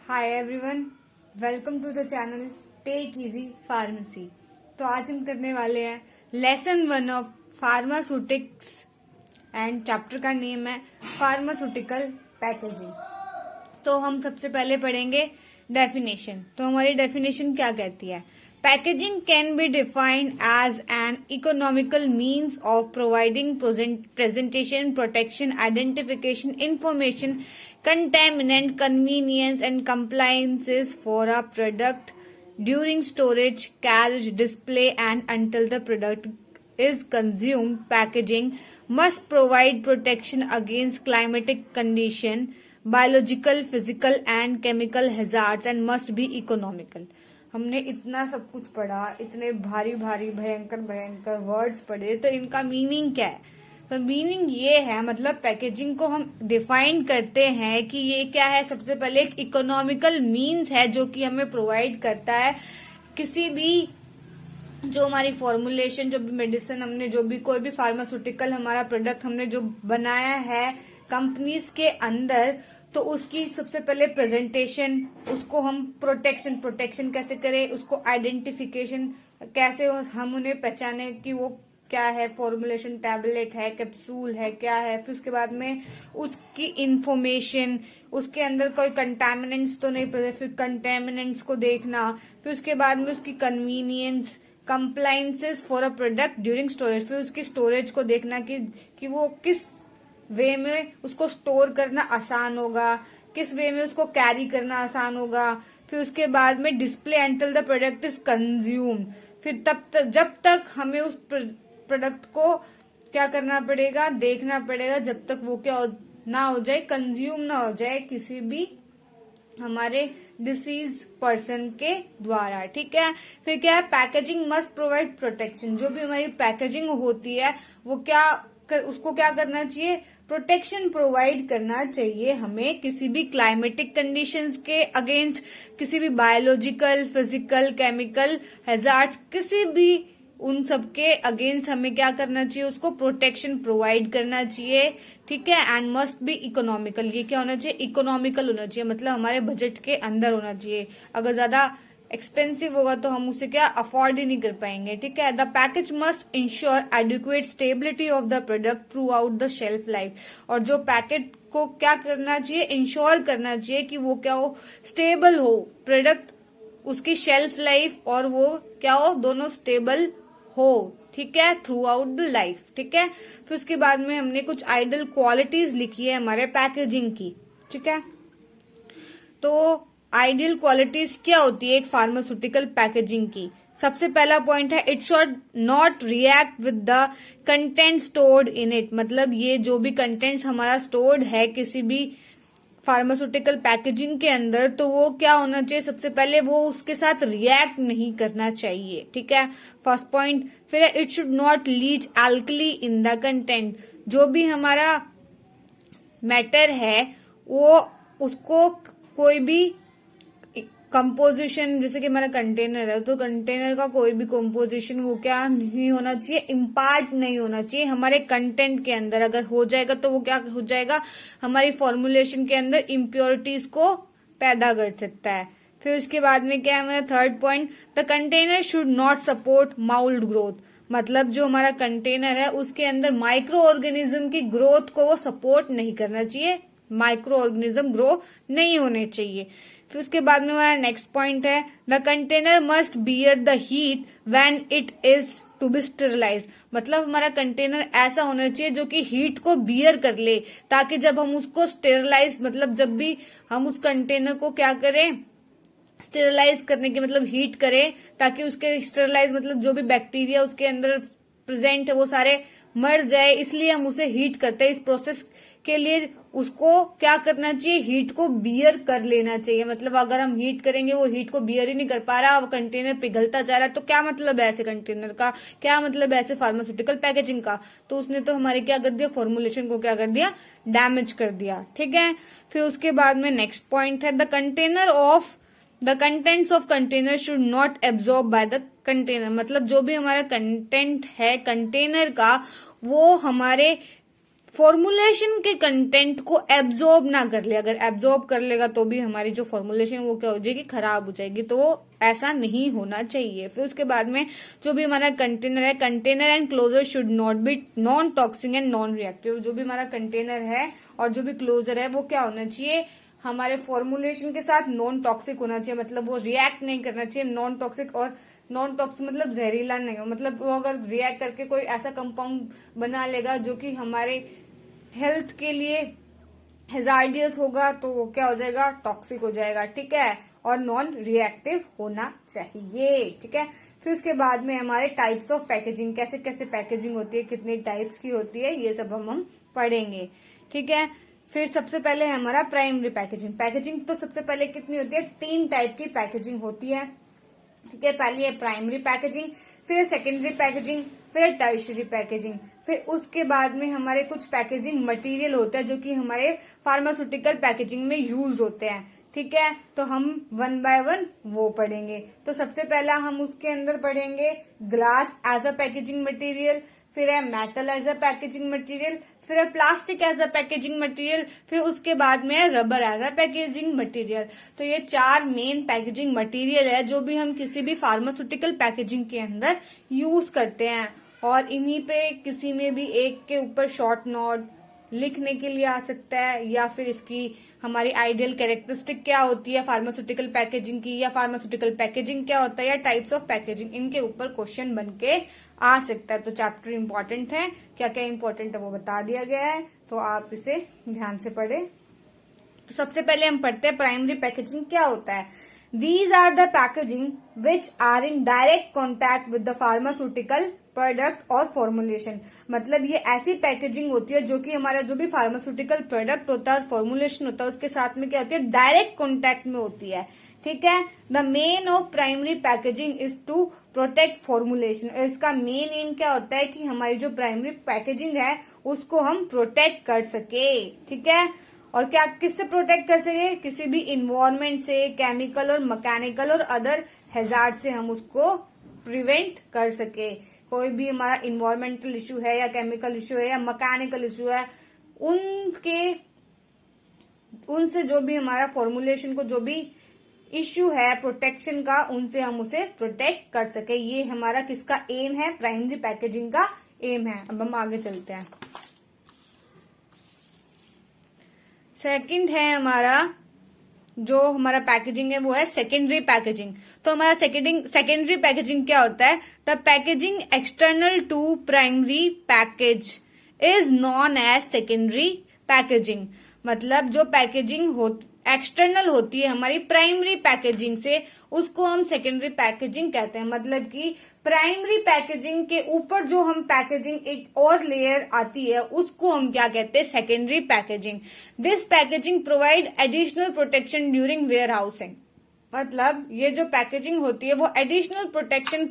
Hi everyone, welcome to the channel take easy pharmacy. तो आज हम करने वाले हैं lesson 1 of pharmaceutics and chapter का नेम है फार्मास्यूटिकल पैकेजिंग। तो हम सबसे पहले पढ़ेंगे डेफिनेशन। तो हमारी डेफिनेशन क्या कहती है? Packaging can be defined as an economical means of providing presentation, protection, identification, information, contaminant, convenience and compliances for a product during storage, carriage, display and until the product is consumed. Packaging must provide protection against climatic condition, biological, physical and chemical hazards and must be economical. हमने इतना सब कुछ पढ़ा, इतने भारी भारी भयंकर भयंकर वर्ड्स पढ़े, तो इनका मीनिंग क्या है? तो मीनिंग ये है, मतलब पैकेजिंग को हम डिफाइन करते हैं कि ये क्या है। सबसे पहले एक इकोनॉमिकल मीन्स है जो कि हमें प्रोवाइड करता है किसी भी जो हमारी फॉर्मुलेशन, जो भी मेडिसिन हमने, जो भी कोई भी फार्मास्यूटिकल हमारा प्रोडक्ट हमने जो बनाया है कंपनीज के अंदर, तो उसकी सबसे पहले प्रेजेंटेशन, उसको हम प्रोटेक्शन कैसे करें, उसको आइडेंटिफिकेशन कैसे हम उन्हें पहचाने कि वो क्या है, फॉर्मुलेशन टैबलेट है, कैप्सूल है, क्या है। फिर उसके बाद में उसकी इंफॉर्मेशन, उसके अंदर कोई कंटामिनेंट्स तो नहीं पड़े, फिर कंटामिनेंट्स को देखना। फिर उसके बाद में उसकी convenience, compliances for a product during storage, फिर उसकी स्टोरेज को देखना कि वो किस वे में उसको स्टोर करना आसान होगा, किस वे में उसको कैरी करना आसान होगा। फिर उसके बाद में display until the product is consumed, फिर जब तक हमें उस प्रोडक्ट को क्या करना पड़ेगा, देखना पड़ेगा, जब तक वो क्या ना हो जाए, कंज्यूम ना हो जाए किसी भी हमारे डिसीज पर्सन के द्वारा। ठीक है। फिर क्या है, पैकेजिंग मस्ट प्रोवाइड प्रोटेक्शन। जो भी हमारी पैकेजिंग होती है वो उसको क्या करना चाहिए, प्रोटेक्शन प्रोवाइड करना चाहिए हमें किसी भी क्लाइमेटिक कंडीशंस के अगेंस्ट, किसी भी बायोलॉजिकल, फिजिकल, केमिकल हैजार्ड्स, किसी भी उन सबके अगेंस्ट हमें क्या करना चाहिए, उसको प्रोटेक्शन प्रोवाइड करना चाहिए। ठीक है। And must be economical. ये क्या होना चाहिए, इकोनॉमिकल होना चाहिए, मतलब हमारे बजट के अंदर होना चाहिए। अगर ज्यादा एक्सपेंसिव होगा तो हम उसे क्या अफोर्ड ही नहीं कर पाएंगे। ठीक है। The package must ensure adequate stability of the product through out the shelf life. और जो पैकेट को क्या करना चाहिए, इंश्योर करना चाहिए कि वो क्या हो, स्टेबल हो प्रोडक्ट, उसकी शेल्फ लाइफ और वो क्या हो, दोनों स्टेबल हो। ठीक है, थ्रू आउट द लाइफ। ठीक है। फिर उसके बाद में हमने कुछ आइडल क्वालिटीज लिखी है हमारे पैकेजिंग की। ठीक है। तो आइडियल क्वालिटीज क्या होती है एक फार्मास्यूटिकल पैकेजिंग की? सबसे पहला पॉइंट है, it should not react with the content stored in it. मतलब ये जो भी कंटेंट्स हमारा स्टोर्ड है किसी भी फार्मास्यूटिकल पैकेजिंग के अंदर, तो वो क्या होना चाहिए, सबसे पहले वो उसके साथ रिएक्ट नहीं करना चाहिए। ठीक है, फर्स्ट पॉइंट। फिर it should not leach alkali in the content. जो भी हमारा मैटर है वो उसको कोई भी कंपोजिशन, जैसे कि हमारा कंटेनर है तो कंटेनर का कोई भी कंपोजिशन वो क्या नहीं होना चाहिए, इम्पार्ट नहीं होना चाहिए हमारे कंटेंट के अंदर। अगर हो जाएगा तो वो क्या हो जाएगा, हमारी फॉर्मुलेशन के अंदर इम्प्योरिटीज को पैदा कर सकता है। फिर उसके बाद में क्या है हमारा third point, the container should not support mould growth. मतलब जो हमारा कंटेनर है उसके अंदर माइक्रो ऑर्गेनिज्म की ग्रोथ को वो सपोर्ट नहीं करना चाहिए, माइक्रो ऑर्गेनिज्म ग्रो नहीं होने चाहिए। फिर उसके बाद में हमारा नेक्स्ट पॉइंट है, the container must bear the heat when it is to be sterilize. मतलब हमारा कंटेनर ऐसा होना चाहिए जो कि हीट को बियर कर ले, ताकि जब हम उसको स्टेरिलाइज, मतलब जब भी हम उस कंटेनर को क्या करें, स्टेरिलाइज करने की मतलब हीट करें, ताकि उसके स्टेरिलाइज मतलब जो भी बैक्टीरिया उसके अंदर प्रेजेंट है वो सारे मर जाए, इसलिए हम उसे हीट करते हैं। इस प्रोसेस के लिए उसको क्या करना चाहिए, हीट को बियर कर लेना चाहिए। मतलब अगर हम हीट करेंगे वो हीट को बियर ही नहीं कर पा रहा, वो कंटेनर पिघलता जा रहा है, तो क्या मतलब है ऐसे कंटेनर का, क्या मतलब है ऐसे फार्मास्यूटिकल पैकेजिंग का? तो उसने तो हमारे क्या कर दिया, फॉर्मुलेशन को क्या कर दिया, डैमेज कर दिया। ठीक है। फिर उसके बाद में नेक्स्ट पॉइंट है, the contents of container should not absorb by the container. मतलब जो भी हमारा कंटेंट है कंटेनर का वो हमारे फॉर्मुलेशन के कंटेंट को एब्जॉर्ब ना कर ले। अगर एब्जॉर्ब कर लेगा तो भी हमारी जो फॉर्मुलेशन वो क्या हो जाएगी, खराब हो जाएगी। तो वो ऐसा नहीं होना चाहिए। फिर उसके बाद में जो भी हमारा कंटेनर है, container and closure should not be non toxic and non reactive. जो भी हमारा कंटेनर है और जो भी क्लोजर है वो क्या होना चाहिए, हमारे फॉर्मुलेशन के साथ नॉन टॉक्सिक होना चाहिए। मतलब वो रिएक्ट नहीं करना चाहिए। नॉन टॉक्सिक, और नॉन टॉक्सिक मतलब जहरीला नहीं हो। मतलब वो अगर रिएक्ट करके कोई ऐसा कंपाउंड बना लेगा जो कि हमारे हेल्थ के लिए हेजार्डियस होगा तो वो क्या हो जाएगा, टॉक्सिक हो जाएगा। ठीक है, और नॉन रिएक्टिव होना चाहिए। ठीक है, फिर उसके बाद में हमारे टाइप्स ऑफ पैकेजिंग, कैसे कैसे पैकेजिंग होती है, कितने टाइप्स की होती है, ये सब हम पढ़ेंगे। ठीक है, फिर सबसे पहले है हमारा प्राइमरी पैकेजिंग। पैकेजिंग तो सबसे पहले कितनी होती है, 3 टाइप की पैकेजिंग होती है। ठीक है, पहली है प्राइमरी पैकेजिंग, फिर सेकेंडरी पैकेजिंग, फिर टर्शियरी पैकेजिंग। फिर उसके बाद में हमारे कुछ पैकेजिंग मटेरियल होता है जो कि हमारे फार्मास्यूटिकल पैकेजिंग में यूज होते हैं। ठीक है, तो हम 1 बाय 1 वो पढ़ेंगे। तो सबसे पहला हम उसके अंदर पढ़ेंगे glass as a packaging material, फिर है metal as a packaging material, फिर है plastic as a packaging material, फिर उसके बाद में है rubber as a packaging material. तो ये 4 मेन पैकेजिंग मटेरियल है जो भी हम किसी भी फार्मास्यूटिकल पैकेजिंग के अंदर यूज करते हैं। और इन्हीं पे किसी में भी एक के ऊपर शॉर्ट नोट लिखने के लिए आ सकता है, या फिर इसकी हमारी आइडियल कैरेक्टरिस्टिक क्या होती है फार्मास्यूटिकल पैकेजिंग की, या फार्मास्यूटिकल पैकेजिंग क्या होता है, या टाइप्स ऑफ पैकेजिंग, इनके ऊपर क्वेश्चन बन के आ सकता है। तो चैप्टर इंपॉर्टेंट है, क्या क्या इंपॉर्टेंट है वो बता दिया गया है, तो आप इसे ध्यान से पढ़े। तो सबसे पहले हम पढ़ते हैं प्राइमरी पैकेजिंग क्या होता है। These are the packaging which are in direct contact with the pharmaceutical product और फॉर्मुलेशन। मतलब ये ऐसी पैकेजिंग होती है जो कि हमारा जो भी फार्मास्यूटिकल प्रोडक्ट होता है और फॉर्मुलेशन होता है उसके साथ में क्या होती है, डायरेक्ट कॉन्टैक्ट में होती है। ठीक है, the main of primary packaging is to protect formulation. इसका मेन एम क्या होता है कि हमारी जो प्राइमरी पैकेजिंग है उसको हम प्रोटेक्ट कर सके। ठीक है, और क्या किससे प्रोटेक्ट कर सके, किसी भी इन्वायरमेंट से, केमिकल और मैकेनिकल और अदर हैजार्ड से हम उसको प्रिवेंट कर सके। कोई भी हमारा इन्वायरमेंटल इश्यू है या केमिकल इश्यू है या मैकेनिकल इश्यू है, उनसे जो भी हमारा फॉर्मुलेशन को जो भी इश्यू है प्रोटेक्शन का, उनसे हम उसे प्रोटेक्ट कर सके। ये हमारा किसका एम है, प्राइमरी पैकेजिंग का एम है। अब हम आगे चलते हैं। सेकंड है हमारा जो हमारा पैकेजिंग है वो है सेकेंडरी पैकेजिंग। तो हमारा सेकेंडरी पैकेजिंग क्या होता है, the packaging external to primary package is known as secondary packaging. मतलब जो पैकेजिंग एक्सटर्नल होती है हमारी प्राइमरी पैकेजिंग से, उसको हम सेकेंडरी पैकेजिंग कहते हैं। मतलब कि प्राइमरी पैकेजिंग के ऊपर जो हम पैकेजिंग एक और लेयर आती है उसको हम क्या कहते हैं, secondary packaging. This packaging provide additional protection during warehousing. मतलब ये जो पैकेजिंग होती है वो एडिशनल प्रोटेक्शन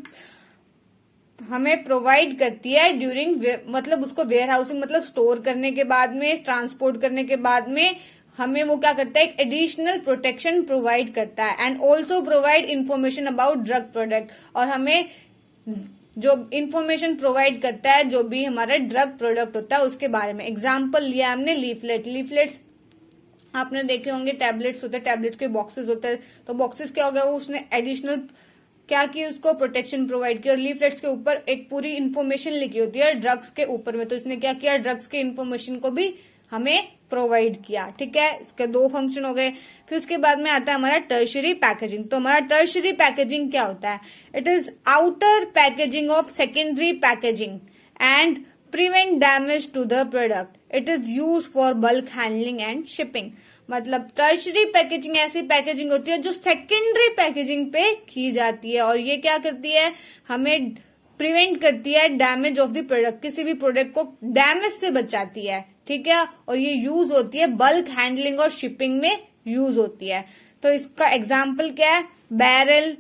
हमें प्रोवाइड करती है ड्यूरिंग, मतलब उसको वेयर हाउसिंग मतलब स्टोर करने के बाद में, ट्रांसपोर्ट करने के बाद में हमें वो क्या करता है, एक एडिशनल प्रोटेक्शन प्रोवाइड करता है। And also provide information about drug product, और हमें जो इंफॉर्मेशन प्रोवाइड करता है जो भी हमारा ड्रग प्रोडक्ट होता है उसके बारे में। एग्जाम्पल लिया हमने लीफलेट्स आपने देखे होंगे, टैबलेट्स होते हैं, टैबलेट्स के बॉक्सेस होते हैं। तो बॉक्सेस क्या हो गया, वो उसने एडिशनल क्या की, उसको प्रोटेक्शन प्रोवाइड किया। और लीफलेट्स के ऊपर एक पूरी इन्फॉर्मेशन लिखी होती है ड्रग्स के ऊपर में, तो इसने क्या किया, ड्रग्स के इन्फॉर्मेशन को भी हमें प्रोवाइड किया। ठीक है, इसके 2 फंक्शन हो गए। फिर उसके बाद में आता है हमारा टर्शियरी पैकेजिंग। तो हमारा टर्शियरी पैकेजिंग क्या होता है, it is outer packaging of secondary packaging and prevent damage to the product. It is use for bulk handling and shipping. मतलब टर्शियरी पैकेजिंग ऐसी पैकेजिंग होती है जो सेकेंडरी पैकेजिंग पे की जाती है, और ये क्या करती है, हमें प्रिवेंट करती है डैमेज ऑफ द प्रोडक्ट, किसी भी प्रोडक्ट को डैमेज से बचाती है। ठीक है, और ये यूज होती है बल्क हैंडलिंग और शिपिंग में यूज होती है। तो इसका एग्जाम्पल क्या है, बैरल,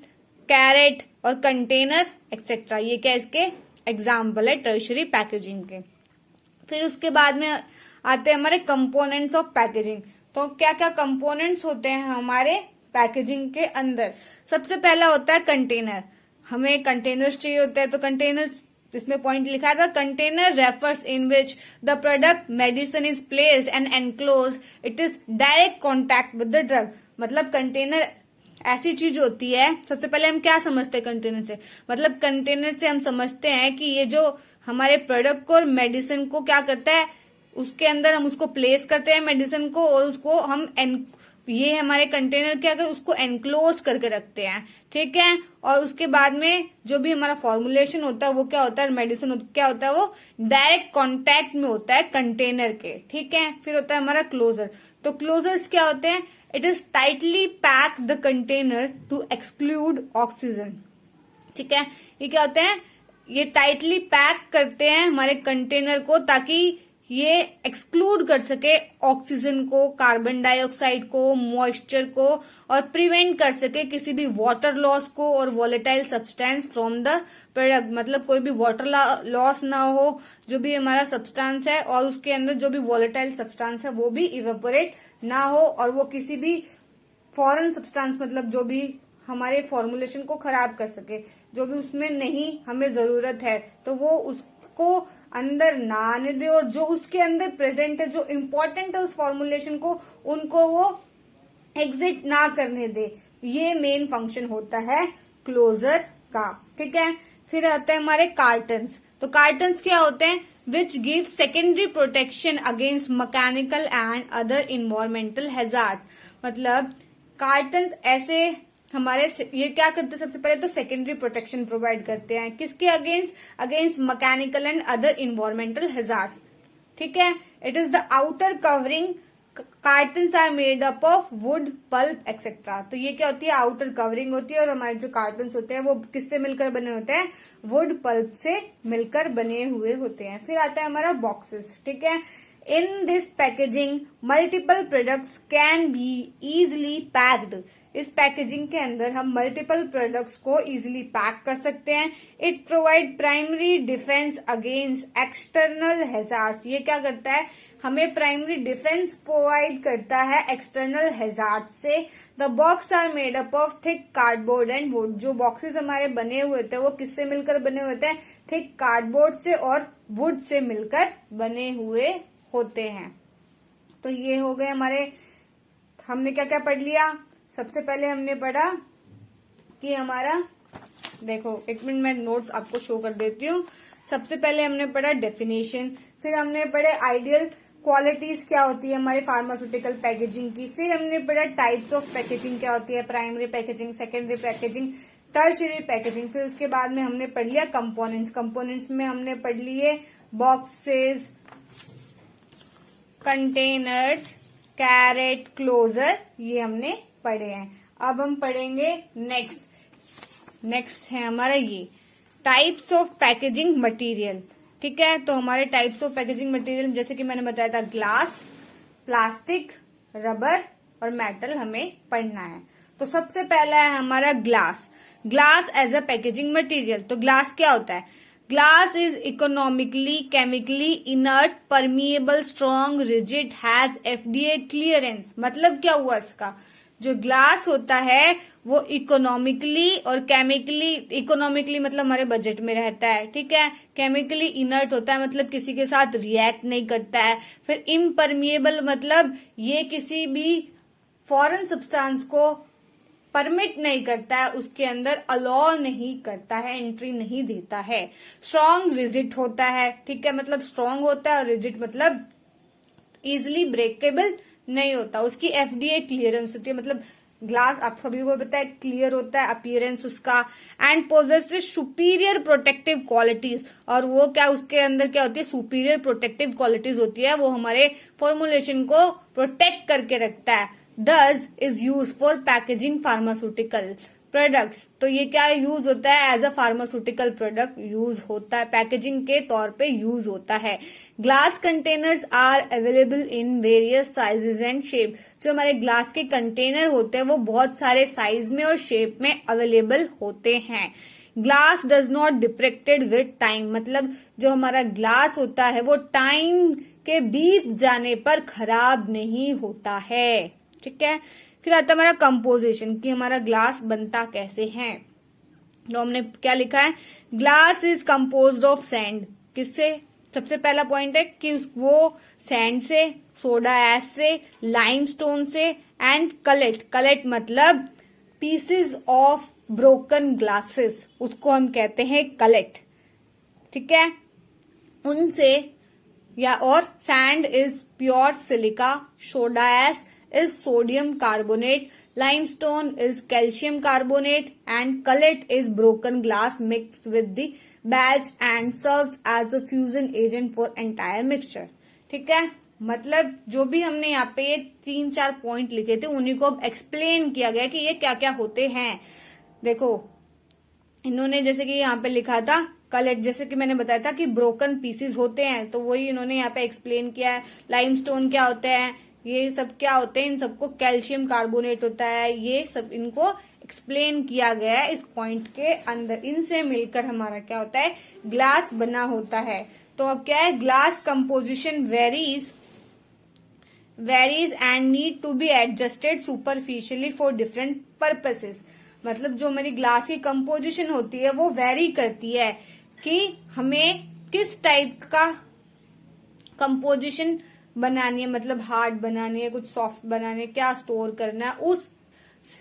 कैरेट और कंटेनर एक्सेट्रा, ये क्या इसके एग्जाम्पल है टर्शियरी पैकेजिंग के। फिर उसके बाद में आते हैं हमारे कंपोनेंट्स ऑफ पैकेजिंग। तो क्या क्या कंपोनेंट्स होते हैं हमारे पैकेजिंग के अंदर। सबसे पहला होता है कंटेनर। हमें कंटेनर्स चाहिए होता है, तो कंटेनर्स इसमें पॉइंट लिखा था, container refers in which the product medicine is placed and enclose, it is direct contact with the drug. मतलब कंटेनर ऐसी चीज होती है, सबसे पहले हम क्या समझते हैं कंटेनर से, मतलब कंटेनर से हम समझते हैं कि ये जो हमारे प्रोडक्ट को और मेडिसिन को क्या करता है, उसके अंदर हम उसको प्लेस करते हैं मेडिसिन को, और उसको हम ये हमारे कंटेनर क्या कर उसको एनक्लोज करके रखते हैं, ठीक है। और उसके बाद में जो भी हमारा फॉर्मुलेशन होता है वो क्या होता है, मेडिसिन क्या होता है, वो डायरेक्ट कांटेक्ट में होता है कंटेनर के, ठीक है। फिर होता है हमारा क्लोजर। तो क्लोजर्स क्या होते हैं, it is tightly pack the container to exclude oxygen, ठीक है। ये क्या होते हैं, ये टाइटली पैक करते हैं हमारे कंटेनर को ताकि ये एक्सक्लूड कर सके ऑक्सीजन को, कार्बन डाइऑक्साइड को, मॉइस्चर को, और प्रिवेंट कर सके किसी भी वाटर लॉस को और volatile substance from the product. मतलब कोई भी वाटर लॉस ना हो, जो भी हमारा सब्सटेंस है और उसके अंदर जो भी वॉलेटाइल सब्सटेंस है वो भी इवेपोरेट ना हो, और वो किसी भी फॉरेन सब्सटेंस मतलब जो भी हमारे फॉर्मुलेशन को खराब कर सके, जो भी उसमें नहीं हमें जरूरत है तो वो उसको अंदर ना आने दे, और जो उसके अंदर प्रेजेंट है जो इम्पोर्टेंट है उस फॉर्मुलेशन को, उनको वो एग्जिट ना करने दे। ये मेन फंक्शन होता है क्लोजर का, ठीक है। फिर आते हैं हमारे कार्टन्स। तो कार्टन्स क्या होते हैं, which give secondary protection against mechanical and other environmental hazard. मतलब कार्टन्स ऐसे हमारे ये क्या करते हैं, सबसे पहले तो सेकेंडरी प्रोटेक्शन प्रोवाइड करते हैं किसके against, against mechanical and other environmental hazards, ठीक है। It is the outer covering, cartons are made up of wood, pulp etcetera. तो ये क्या होती है, आउटर कवरिंग होती है, और हमारे जो कार्टन्स होते हैं वो किससे मिलकर बने होते हैं, वुड पल्प से मिलकर बने हुए होते हैं। फिर आता है हमारा बॉक्सेस, ठीक है। In this packaging multiple products can be easily packed. इस पैकेजिंग के अंदर हम मल्टीपल प्रोडक्ट्स को इजीली पैक कर सकते हैं। It provide primary defence against external hazards. ये क्या करता है, हमें प्राइमरी डिफेंस प्रोवाइड करता है एक्सटर्नल हैजार्ड से। The box are made up of thick cardboard and wood. जो बॉक्सेस हमारे बने हुए होते हैं वो किससे मिलकर बने होते हैं, थिक कार्डबोर्ड से और वुड से मिलकर बने हुए होते हैं। तो ये हो गए हमारे, हमने क्या क्या पढ़ लिया। सबसे पहले हमने पढ़ा कि हमारा, देखो एक मिनट मैं नोट्स आपको शो कर देती हूँ। सबसे पहले हमने पढ़ा डेफिनेशन, फिर हमने पढ़े आइडियल क्वालिटीज क्या होती है हमारे फार्मास्यूटिकल पैकेजिंग की, फिर हमने पढ़ा टाइप्स ऑफ पैकेजिंग क्या होती है, primary packaging, secondary packaging, tertiary packaging. फिर उसके बाद में हमने पढ़ लिया कंपोनेंट्स। कंपोनेंट्स में हमने पढ़ लिए बॉक्सेस, कंटेनर्स, कैरेट, क्लोजर, ये हमने पढ़े हैं। अब हम पढ़ेंगे नेक्स्ट है हमारा ये टाइप्स ऑफ पैकेजिंग मटेरियल, ठीक है। तो हमारे टाइप्स ऑफ पैकेजिंग मटेरियल जैसे कि मैंने बताया था, ग्लास, प्लास्टिक, रबर और मेटल हमें पढ़ना है। तो सबसे पहला है हमारा glass. Glass as a packaging material. तो ग्लास क्या होता है, glass is economically, chemically inert, permeable, strong, rigid, has FDA clearance. मतलब क्या हुआ इसका, जो ग्लास होता है वो इकोनॉमिकली और केमिकली, इकोनॉमिकली मतलब हमारे बजट में रहता है, ठीक है। केमिकली इनर्ट होता है मतलब किसी के साथ रिएक्ट नहीं करता है। फिर इम्परमिएबल मतलब ये किसी भी फॉरेन सब्सटेंस को परमिट नहीं करता है, उसके अंदर अलाउ नहीं करता है, एंट्री नहीं देता है। स्ट्रॉन्ग, रिजिड होता है, ठीक है, मतलब स्ट्रॉन्ग होता है, और रिजिड मतलब इजिली ब्रेकेबल नहीं होता, उसकी FDA क्लियरेंस होती है। मतलब ग्लास आप सभी को पता है क्लियर होता है अपीयरेंस उसका, and possesses superior protective qualities. और वो क्या उसके अंदर क्या होती है, सुपीरियर प्रोटेक्टिव क्वालिटीज होती है, वो हमारे फॉर्मुलेशन को प्रोटेक्ट करके रखता है। Thus is used for packaging pharmaceutical products। तो ये क्या यूज होता है, as a pharmaceutical product use होता है, पैकेजिंग के तौर पे यूज होता है। Glass containers are available in various sizes and shape. जो हमारे ग्लास के कंटेनर होते हैं वो बहुत सारे साइज में और शेप में अवेलेबल होते हैं। Glass does not deprecated with time. मतलब जो हमारा ग्लास होता है वो टाइम के बीत जाने पर खराब नहीं होता है, ठीक है। फिर आता है हमारा कंपोजिशन, कि हमारा ग्लास बनता कैसे है। तो हमने क्या लिखा है, glass is composed of sand, किससे, सबसे पहला पॉइंट है कि वो सैंड से, सोडा ऐश से, लाइमस्टोन से एंड कलेट, कलेट मतलब पीसेस ऑफ ब्रोकन ग्लासेस, उसको हम कहते हैं कलेट, ठीक है, उनसे, या और sand is pure silica, soda ash is sodium carbonate, limestone is calcium carbonate and cullet is broken glass mixed with the batch and serves as a fusion agent for entire mixture। ठीक है, मतलब जो भी हमने यहाँ पे ये 3-4 point लिखे थे उन्हीं को अब एक्सप्लेन किया गया कि ये क्या क्या होते हैं। देखो इन्होंने जैसे कि यहाँ पे लिखा था कलेट, जैसे कि मैंने बताया था कि ब्रोकन पीसेस होते हैं, तो वही इन्होंने यहाँ पे एक्सप्लेन किया है। लाइमस्टोन क्या होते हैं, ये सब क्या होते हैं, इन सबको कैल्शियम कार्बोनेट होता है, ये सब इनको एक्सप्लेन किया गया है इस पॉइंट के अंदर। इनसे मिलकर हमारा क्या होता है, ग्लास बना होता है। तो अब क्या है, glass composition varies and need to be adjusted superficially for different purposes. मतलब जो हमारी ग्लास की कंपोजिशन होती है वो वेरी करती है कि हमें किस टाइप का कंपोजिशन बनानी है, मतलब हार्ड बनानी है, कुछ सॉफ्ट बनानी है, क्या स्टोर करना है, उस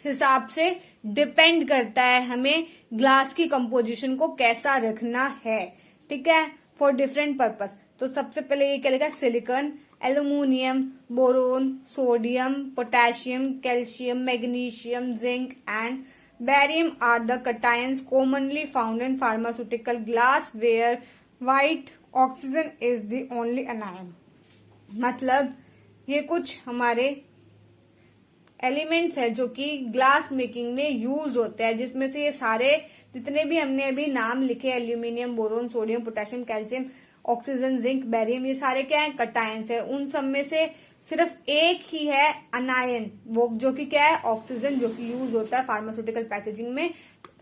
हिसाब से डिपेंड करता है हमें ग्लास की कंपोजिशन को कैसा रखना है। ठीक है, फॉर डिफरेंट पर्पस। तो सबसे पहले ये क्या लिखा, silicon, aluminium, boron, sodium, potassium, calcium, magnesium, zinc and barium are the cations commonly found in pharmaceutical glass where white oxygen is the only anion। मतलब ये कुछ हमारे एलिमेंट्स है जो कि ग्लास मेकिंग में यूज होते हैं, जिसमें से ये सारे जितने भी हमने अभी नाम लिखे, aluminium, boron, sodium, potassium, calcium, oxygen, zinc, barium, ये सारे क्या है, कटायंस है। उन सब में से सिर्फ एक ही है अनायन, वो जो कि क्या है, ऑक्सीजन, जो कि यूज होता है फार्मास्यूटिकल पैकेजिंग में।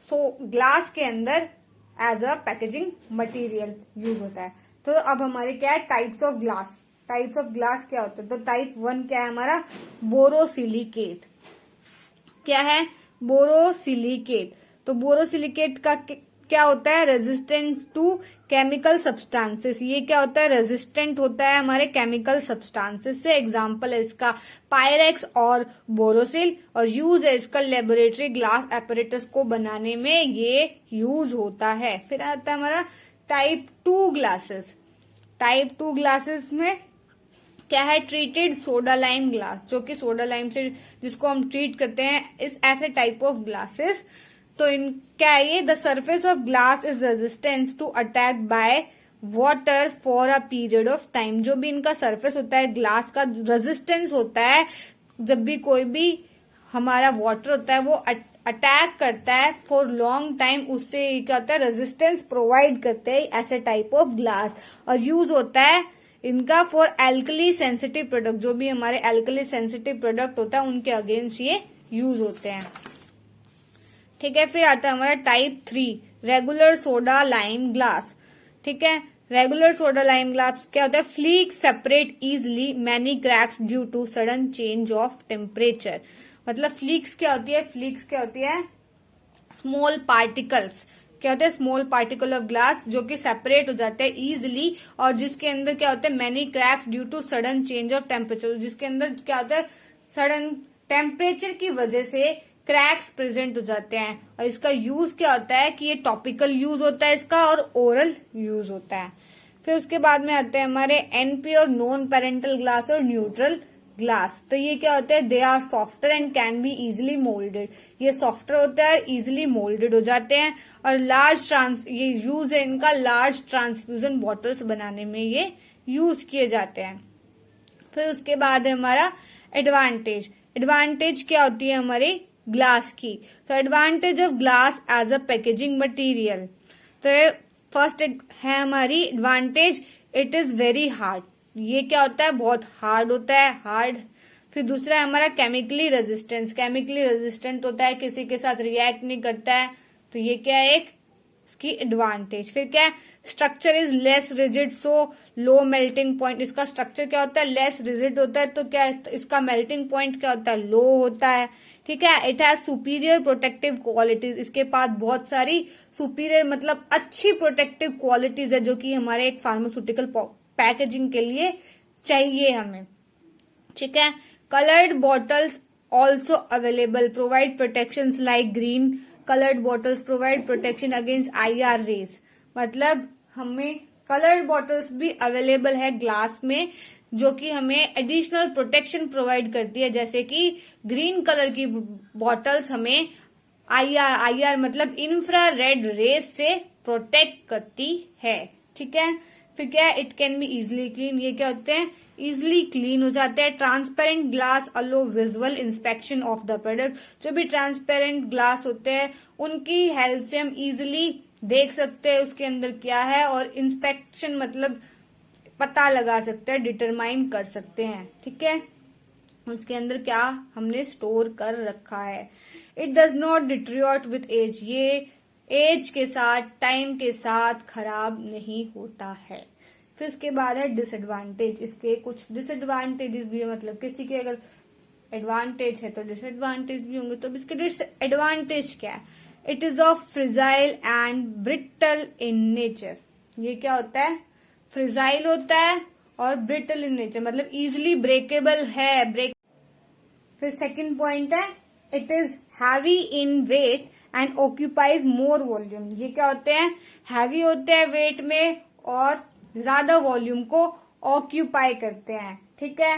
सो ग्लास के अंदर as a packaging material use होता है। तो अब हमारे क्या है, types of glass. Types of glass क्या होते हैं, तो टाइप 1 क्या है हमारा, बोरोसिलिकेट। क्या है, बोरोसिलिकेट। तो बोरोसिलिकेट का क्या होता है, रेजिस्टेंट टू केमिकल सब्सटेंसेस। ये क्या होता है, रेजिस्टेंट होता है हमारे केमिकल सब्सटेंसेस से। एग्जांपल है इसका पायरेक्स और बोरोसिल, और यूज है इसका लेबोरेटरी ग्लास एपरेटस को बनाने में ये यूज होता है। फिर आता है हमारा टाइप 2 ग्लासेस। टाइप 2 ग्लासेस में क्या है, ट्रीटेड सोडा लाइम ग्लास, जो कि सोडा लाइम से जिसको हम ट्रीट करते हैं, इस ऐसे टाइप ऑफ ग्लासेस। तो इन क्या है ये, the surface of glass is resistance to attack by water for a period of time. जो भी इनका सरफेस होता है ग्लास का, रेजिस्टेंस होता है, जब भी कोई भी हमारा वाटर होता है वो अटैक करता है फॉर लॉन्ग टाइम, उससे क्या होता है, रेजिस्टेंस प्रोवाइड करते हैं ऐसे टाइप ऑफ ग्लास। और यूज होता है इनका फॉर एल्कली सेंसिटिव प्रोडक्ट, जो भी हमारे एल्कली सेंसिटिव प्रोडक्ट होता है उनके अगेंस्ट ये यूज होते हैं। ठीक है, फिर आता है हमारा type 3 regular soda lime glass. ठीक है, रेगुलर सोडा लाइम ग्लास क्या होता है, flake separate easily many cracks due to sudden change of temperature. मतलब फ्लीक्स क्या होती है, फ्लीक्स क्या होती है, स्मॉल पार्टिकल्स। क्या होते हैं, स्मॉल पार्टिकल ऑफ ग्लास जो कि सेपरेट हो जाते हैं इजिली, और जिसके अंदर क्या होता है, many cracks due to sudden change of temperature, जिसके अंदर क्या होता है, सडन टेम्परेचर की वजह से क्रैक्स प्रेजेंट हो जाते हैं। और इसका यूज क्या होता है कि ये टॉपिकल यूज होता है इसका, और ओरल यूज होता है। फिर उसके बाद में आते हैं हमारे एनपी और नॉन पेरेंटल ग्लास और न्यूट्रल ग्लास। तो ये क्या होता है, they are softer and can be easily moulded. ये सॉफ्टर होता है, इजिली मोल्डेड हो जाते हैं। और ये यूज है इनका लार्ज ट्रांसफ्यूजन बॉटल्स बनाने में ये यूज किए जाते हैं। फिर उसके बाद है हमारा एडवांटेज। एडवांटेज क्या होती है हमारी ग्लास की, तो advantage of glass as a packaging material. तो फर्स्ट है हमारी advantage, it is very hard. ये क्या होता है, बहुत हार्ड होता है, हार्ड। फिर दूसरा है हमारा केमिकली रेजिस्टेंस। केमिकली रेजिस्टेंट होता है, किसी के साथ रिएक्ट नहीं करता है। तो ये क्या है, एक इसकी एडवांटेज। फिर क्या है, structure is less rigid so low melting point. इसका स्ट्रक्चर क्या होता है, लेस रिजिड होता है, तो क्या है, इसका मेल्टिंग पॉइंट क्या होता है, लो होता है। ठीक है, it has superior protective qualities. इसके पास बहुत सारी सुपीरियर मतलब अच्छी प्रोटेक्टिव क्वालिटीज है जो कि हमारे एक फार्मास्यूटिकल पैकेजिंग के लिए चाहिए हमें। ठीक है, coloured bottles also available, provide protection like green coloured bottles provide protection against IR rays. मतलब हमें कलर्ड बॉटल्स भी अवेलेबल है ग्लास में जो कि हमें एडिशनल प्रोटेक्शन प्रोवाइड करती है, जैसे कि ग्रीन कलर की बॉटल्स हमें IR मतलब इंफ्रारेड रेज से प्रोटेक्ट करती है। ठीक है, फिर क्या है, it can be easily clean. ये क्या होते हैं, इजिली क्लीन हो जाते हैं। Transparent glass allow visual inspection of the product. जो भी ट्रांसपेरेंट ग्लास होते हैं उनकी हेल्प से हम इजिली देख सकते हैं उसके अंदर क्या है, और इंस्पेक्शन मतलब पता लगा सकते हैं, डिटरमाइन कर सकते हैं। ठीक है, उसके अंदर क्या हमने स्टोर कर रखा है। It does not deteriorate with age. ये एज के साथ, टाइम के साथ खराब नहीं होता है। फिर उसके बाद है डिसएडवांटेज। इसके कुछ डिसएडवांटेजेस भी है, मतलब किसी के अगर एडवांटेज है तो डिसएडवांटेज भी होंगे। तो इसके डिसएडवांटेज क्या है, it is of fragile and brittle in nature. ये क्या होता है, फ्रिजाइल होता है और ब्रिटल इन नेचर मतलब इजिली ब्रेकेबल है। फिर सेकंड पॉइंट है, it is heavy in weight and occupies more volume. ये क्या होते हैं, हैवी होते हैं वेट में और ज्यादा वॉल्यूम को ऑक्यूपाई करते हैं। ठीक है,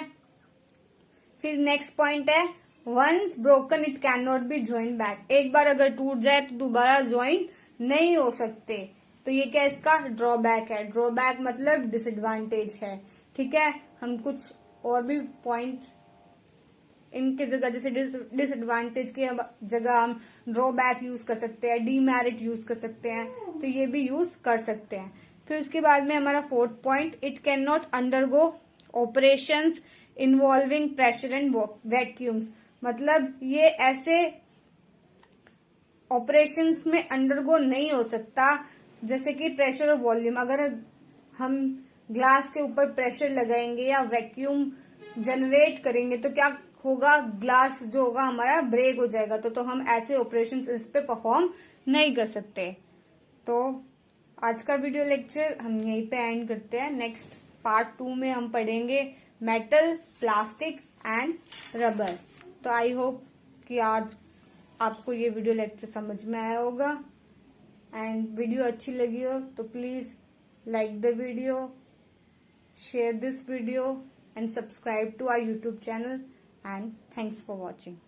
फिर नेक्स्ट पॉइंट है, once broken it can not be join back. एक बार अगर टूट जाए तो दोबारा ज्वाइन नहीं हो सकते। तो ये क्या इसका ड्रॉबैक है। ड्रॉबैक मतलब डिसएडवांटेज है। ठीक है, हम कुछ और भी पॉइंट इनके जगह, जैसे डिसएडवांटेज की जगह हम ड्रॉबैक यूज कर सकते हैं, डीमेरिट यूज कर सकते हैं, तो ये भी यूज कर सकते हैं। फिर उसके बाद में हमारा fourth point, it can not undergo operations involving pressure and vacuums. मतलब ये ऐसे ऑपरेशंस में अंडरगो नहीं हो सकता जैसे कि प्रेशर और वॉल्यूम। अगर हम ग्लास के ऊपर प्रेशर लगाएंगे या वैक्यूम जनरेट करेंगे तो क्या होगा, ग्लास जो होगा हमारा ब्रेक हो जाएगा। तो हम ऐसे ऑपरेशंस इस पे परफॉर्म नहीं कर सकते। तो आज का वीडियो लेक्चर हम यहीं पे एंड करते हैं। नेक्स्ट पार्ट 2 में हम पढ़ेंगे मेटल, प्लास्टिक एंड रबर। तो आई होप कि आज आपको ये वीडियो लेक्चर समझ में आया होगा, एंड वीडियो अच्छी लगी हो तो please like the video, share this video and subscribe to our YouTube channel, and thanks for watching.